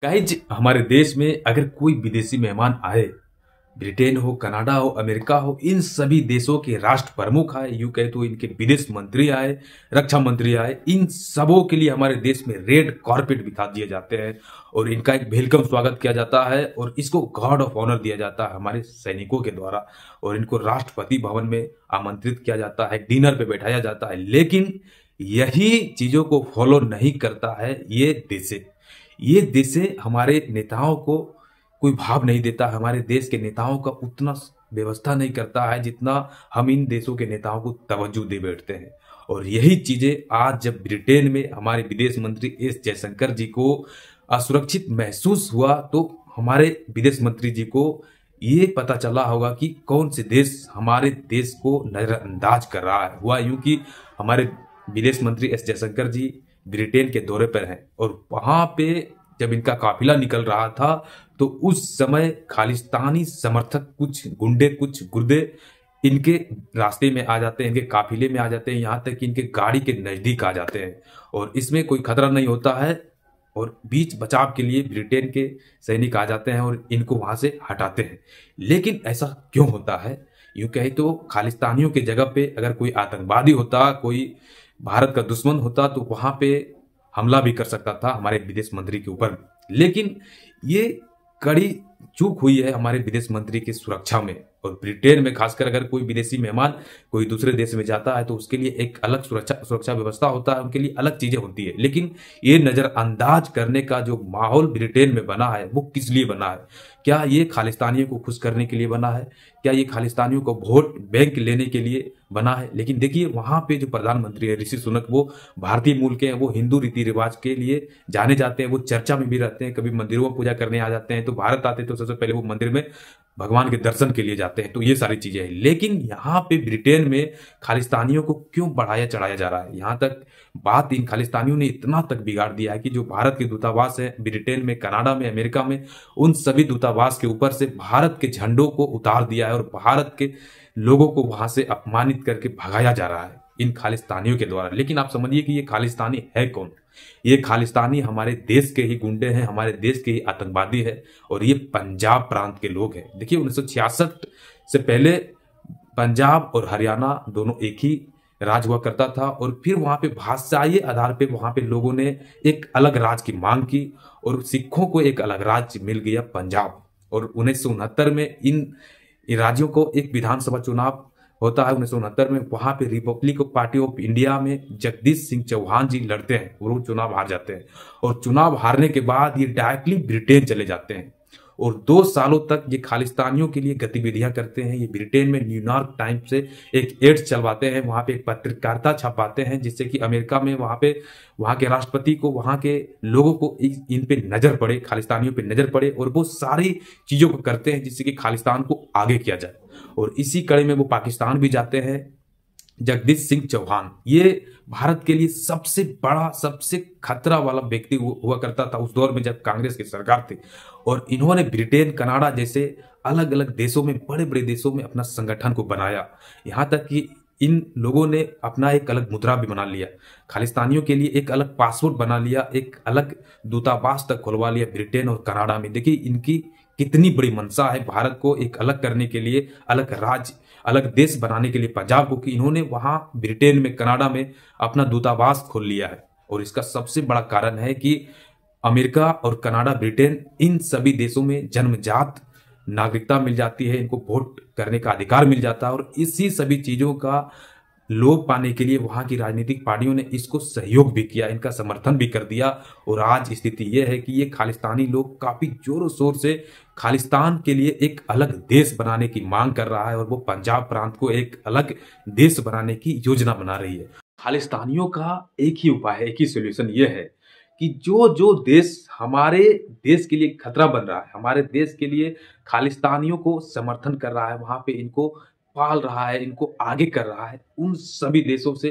Guys हमारे देश में अगर कोई विदेशी मेहमान आए, ब्रिटेन हो, कनाडा हो, अमेरिका हो, इन सभी देशों के राष्ट्र प्रमुख आए, यूं कहे तो इनके विदेश मंत्री आए, रक्षा मंत्री आए, इन सबों के लिए हमारे देश में रेड कार्पेट बिछा दिए जाते हैं और इनका एक वेलकम स्वागत किया जाता है और इसको गार्ड ऑफ ऑनर दिया जाता है हमारे सैनिकों के द्वारा और इनको राष्ट्रपति भवन में आमंत्रित किया जाता है, डिनर पे बैठाया जाता है। लेकिन यही चीजों को फॉलो नहीं करता है ये देशे हमारे नेताओं को कोई भाव नहीं देता। हमारे देश के नेताओं का उतना व्यवस्था नहीं करता है जितना हम इन देशों के नेताओं को तवज्जो दे बैठते हैं। और यही चीजें आज जब ब्रिटेन में हमारे विदेश मंत्री एस जयशंकर जी को असुरक्षित महसूस हुआ तो हमारे विदेश मंत्री जी को ये पता चला होगा कि कौन से देश हमारे देश को नजरअंदाज कर रहा है। हुआ यूं कि हमारे विदेश मंत्री एस जयशंकर जी ब्रिटेन के दौरे पर हैं और वहां पे जब इनका काफिला निकल रहा था तो उस समय खालिस्तानी समर्थक कुछ गुंडे कुछ गुर्दे इनके रास्ते में आ जाते हैं, इनके काफिले में आ जाते हैं, यहाँ तक कि इनके गाड़ी के नजदीक आ जाते हैं और इसमें कोई खतरा नहीं होता है और बीच बचाव के लिए ब्रिटेन के सैनिक आ जाते हैं और इनको वहां से हटाते हैं। लेकिन ऐसा क्यों होता है? यूं कहे तो खालिस्तानियों के जगह पे अगर कोई आतंकवादी होता, कोई भारत का दुश्मन होता तो वहां पे हमला भी कर सकता था हमारे विदेश मंत्री के ऊपर। लेकिन ये कड़ी चूक हुई है हमारे विदेश मंत्री की सुरक्षा में और ब्रिटेन में खासकर अगर कोई विदेशी मेहमान कोई दूसरे देश में जाता है तो उसके लिए एक अलग सुरक्षा व्यवस्था होता है, उनके लिए अलग चीजें होती है। लेकिन ये नजरअंदाज करने का जो माहौल ब्रिटेन में बना है वो किस लिए बना है? क्या ये खालिस्तानियों को खुश करने के लिए बना है? क्या ये खालिस्तानियों को वोट बैंक लेने के लिए बना है? लेकिन देखिए वहां पे जो प्रधानमंत्री है ऋषि सुनक, वो भारतीय मूल के हैं, वो हिंदू रीति रिवाज के लिए जाने जाते हैं, वो चर्चा में भी रहते हैं, कभी मंदिरों में पूजा करने आ जाते हैं। तो भारत आते तो सबसे पहले वो मंदिर में भगवान के दर्शन के लिए जाते हैं। तो ये सारी चीजें हैं। लेकिन यहाँ पे ब्रिटेन में खालिस्तानियों को क्यों बढ़ाया चढ़ाया जा रहा है? यहाँ तक बात इन खालिस्तानियों ने इतना तक बिगाड़ दिया है कि जो भारत के दूतावास है ब्रिटेन में, कनाडा में, अमेरिका में, उन सभी दूतावास के ऊपर से भारत के झंडों को उतार दिया है और भारत के लोगों को वहां से अपमानित करके भगाया जा रहा है इन खालिस्तानियों के द्वारा। लेकिन आप समझिए कि ये खालिस्तानी है कौन? ये खालिस्तानी हमारे देश के ही गुंडे हैं, हमारे देश के ही आतंकवादी है और ये पंजाब प्रांत के लोग हैं। देखिए 1966 से पहले पंजाब और हरियाणा दोनों एक ही राज हुआ करता था और फिर वहां पे भाषाई आधार पे वहां पे लोगों ने एक अलग राज की मांग की और सिखों को एक अलग राज्य मिल गया पंजाब। और 1969 में इन राज्यों को एक विधानसभा चुनाव होता है 1969 में। वहां पे रिपब्लिक पार्टी ऑफ इंडिया में जगदीश सिंह चौहान जी लड़ते हैं और वो चुनाव हार जाते हैं और चुनाव हारने के बाद ये डायरेक्टली ब्रिटेन चले जाते हैं और 2 सालों तक ये खालिस्तानियों के लिए गतिविधियां करते हैं। ये ब्रिटेन में न्यूयॉर्क टाइम्स से एक एड्स चलवाते हैं, वहां पे एक पत्रकारिता छपाते हैं जिससे कि अमेरिका में वहां के राष्ट्रपति को, वहां के लोगों को इन पे नजर पड़े, खालिस्तानियों पे नजर पड़े और वो सारी चीजों को करते हैं जिससे कि खालिस्तान को आगे किया जाए। और इसी कड़ी में वो पाकिस्तान भी जाते हैं। जगदीश सिंह चौहान ये भारत के लिए सबसे बड़ा, सबसे खतरा वाला व्यक्ति हुआ करता था उस दौर में जब कांग्रेस की सरकार थी और इन्होंने ब्रिटेन, कनाडा जैसे अलग अलग देशों में, बड़े बड़े देशों में अपना संगठन को बनाया। यहां तक कि इन लोगों ने अपना एक अलग मुद्रा भी बना लिया, खालिस्तानियों के लिए एक अलग पासपोर्ट बना लिया, एक अलग दूतावास तक खुलवा लिया ब्रिटेन और कनाडा में। देखिए इनकी कितनी बड़ी मंशा है भारत को एक अलग करने के लिए, अलग राज्य, अलग देश बनाने के लिए पंजाब को, कि इन्होंने वहां ब्रिटेन में, कनाडा में अपना दूतावास खोल लिया है। और इसका सबसे बड़ा कारण है कि अमेरिका और कनाडा, ब्रिटेन, इन सभी देशों में जन्मजात नागरिकता मिल जाती है, इनको वोट करने का अधिकार मिल जाता है और इसी सभी चीजों का लोभ पाने के लिए वहां की राजनीतिक पार्टियों ने इसको सहयोग भी किया, इनका समर्थन भी कर दिया। और आज स्थिति यह है कि ये खालिस्तानी लोग काफी जोरों शोर से खालिस्तान के लिए एक अलग देश बनाने की मांग कर रहा है और वो पंजाब प्रांत को एक अलग देश बनाने की योजना बना रही है। खालिस्तानियों का एक ही उपाय है, एक ही सोल्यूशन ये है कि जो जो देश हमारे देश के लिए खतरा बन रहा है, हमारे देश के लिए खालिस्तानियों को समर्थन कर रहा है, वहां पे इनको पाल रहा है, इनको आगे कर रहा है, उन सभी देशों से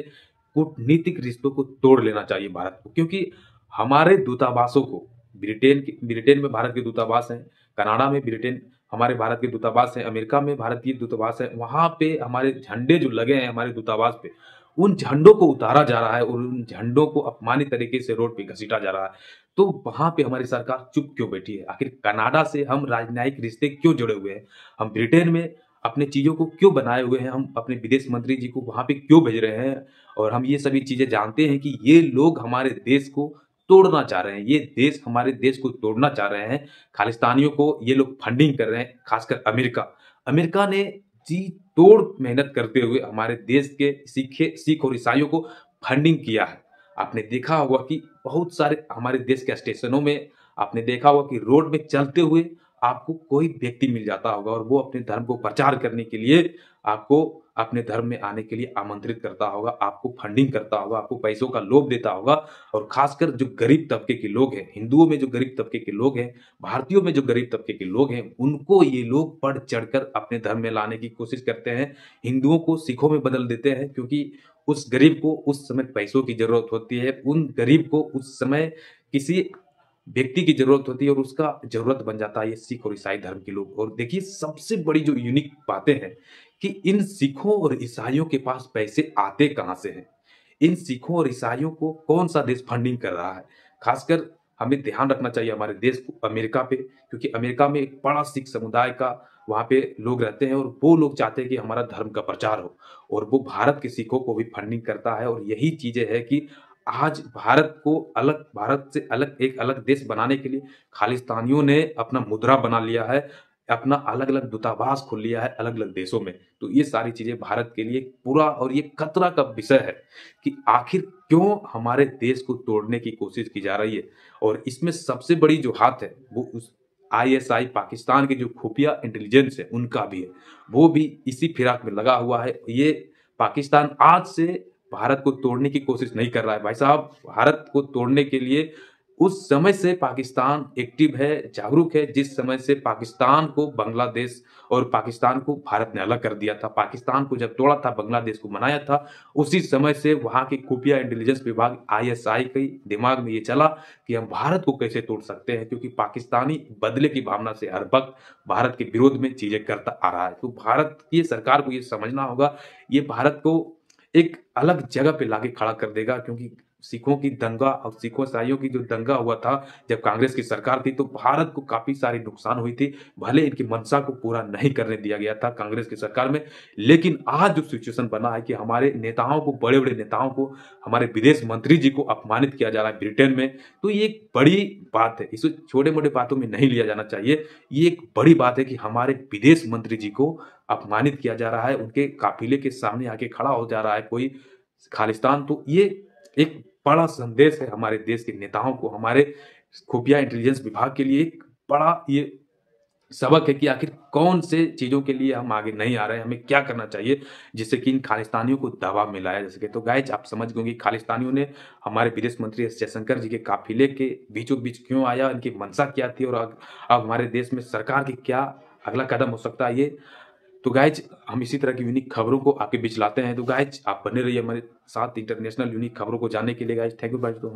कूटनीतिक रिश्तों को तोड़ लेना चाहिए भारत को। क्योंकि हमारे दूतावासों को ब्रिटेन में भारत के दूतावास हैं, कनाडा में ब्रिटेन हमारे भारत के दूतावास हैं, अमेरिका में भारतीय दूतावास है, वहां पे हमारे झंडे जो लगे हैं हमारे दूतावास पे उन झंडों को उतारा जा रहा है और उन झंडों को अपमानित तरीके से रोड पे घसीटा जा रहा है। तो वहां पे हमारी सरकार चुप क्यों बैठी है? आखिर कनाडा से हम राजनयिक रिश्ते क्यों जुड़े हुए हैं? हम ब्रिटेन में अपने चीजों को क्यों बनाए हुए हैं? हम अपने विदेश मंत्री जी को वहां पे क्यों भेज रहे हैं? और हम ये सभी चीजें जानते हैं कि ये लोग हमारे देश को तोड़ना चाह रहे हैं। ये देश हमारे देश को तोड़ना चाह रहे हैं। खालिस्तानियों को ये लोग फंडिंग कर रहे हैं, खासकर अमेरिका। अमेरिका ने जी तोड़ मेहनत करते हुए हमारे देश के सिख और ईसाइयों को फंडिंग किया है। आपने देखा होगा कि बहुत सारे हमारे देश के स्टेशनों में आपने देखा होगा कि रोड में चलते हुए आपको कोई व्यक्ति मिल जाता होगा और वो अपने धर्म को प्रचार करने के लिए आपको अपने धर्म में आने के लिए आमंत्रित करता होगा, आपको फंडिंग करता होगा, आपको पैसों का लोभ देता होगा। और खासकर जो गरीब तबके के लोग हैं, हिंदुओं में जो गरीब तबके के लोग हैं, भारतीयों में जो गरीब तबके के लोग हैं, उनको ये लोग बढ़ चढ़कर अपने धर्म में लाने की कोशिश करते हैं। हिंदुओं को सिखों में बदल देते हैं, क्योंकि उस गरीब को उस समय पैसों की जरूरत होती है, उन गरीब को उस समय किसी व्यक्ति की जरूरत होती है और उसका जरूरत बन जाता है ये सिख और ईसाई धर्म के लोग। और देखिए सबसे बड़ी जो यूनिक बातें हैं कि इन सिखों और ईसाइयों के पास पैसे आते कहां से हैं? इन सिखों और ईसाइयों को कौन सा देश फंडिंग कर रहा है? खासकर हमें ध्यान रखना चाहिए हमारे देश को अमेरिका पे, क्योंकि अमेरिका में एक बड़ा सिख समुदाय का वहां पे लोग रहते हैं और वो लोग चाहते हैं कि हमारा धर्म का प्रचार हो, और वो भारत के सिखों को भी फंडिंग करता है। और यही चीजें है कि आज भारत से अलग एक अलग देश बनाने के लिए खालिस्तानियों ने अपना मुद्रा बना लिया है, अपना अलग अलग दूतावास खोल लिया है अलग अलग देशों में। तो ये सारी चीजें भारत के लिए पूरा और ये खतरा का विषय है कि आखिर क्यों हमारे देश को तोड़ने की कोशिश की जा रही है। और इसमें सबसे बड़ी जो हाथ है वो उस आईएसआई पाकिस्तान के जो खुफिया इंटेलिजेंस है उनका भी है, वो भी इसी फिराक में लगा हुआ है। ये पाकिस्तान आज से भारत को तोड़ने की कोशिश नहीं कर रहा है भाई साहब। भारत को तोड़ने के लिए उस समय से पाकिस्तान एक्टिव है, जागरूक है, जिस समय से पाकिस्तान को बांग्लादेश और पाकिस्तान को भारत ने अलग कर दिया था। पाकिस्तान को जब तोड़ा था, बांग्लादेश को बनाया था, उसी समय से वहां के खुफिया इंटेलिजेंस विभाग आईएसआई के दिमाग में ये चला कि हम भारत को कैसे तोड़ सकते हैं, क्योंकि पाकिस्तानी बदले की भावना से हर वक्त भारत के विरोध में चीजें करता आ रहा है। तो भारत की सरकार को ये समझना होगा, ये भारत को एक अलग जगह पे लाके खड़ा कर देगा। क्योंकि सिखों की दंगा और सिखों ईसाइयों की जो दंगा हुआ था जब कांग्रेस की सरकार थी, तो भारत को काफी सारी नुकसान हुई थी। भले इनकी मंशा को पूरा नहीं करने दिया गया था कांग्रेस की सरकार में, लेकिन आज जो सिचुएशन बना है कि हमारे नेताओं को, बड़े बड़े नेताओं को, हमारे विदेश मंत्री जी को अपमानित किया जा रहा है ब्रिटेन में, तो ये एक बड़ी बात है। इसे छोटे मोटे बातों में नहीं लिया जाना चाहिए। ये एक बड़ी बात है कि हमारे विदेश मंत्री जी को अपमानित किया जा रहा है, उनके काफिले के सामने आके खड़ा हो जा रहा है कोई खालिस्तान। तो ये एक बड़ा संदेश है हमारे देश के नेताओं को, हमारे खुफिया इंटेलिजेंस विभाग के लिए एक बड़ा ये सबक है कि आखिर कौन से चीजों के लिए हम आगे नहीं आ रहे हैं, हमें क्या करना चाहिए जिससे कि इन खालिस्तानियों को दबा में लाया जा सके। तो गाइज आप समझ गए कि खालिस्तानियों ने हमारे विदेश मंत्री एस जयशंकर जी के काफिले के बीचों बीच क्यों आया, इनकी मंशा क्या थी, और अब हमारे देश में सरकार की क्या अगला कदम हो सकता है ये। तो गाइज हम इसी तरह की यूनिक खबरों को आपके बीच लाते हैं। तो गाइज आप बने रहिए हमारे साथ इंटरनेशनल यूनिक खबरों को जानने के लिए। Guys thank you guys. तो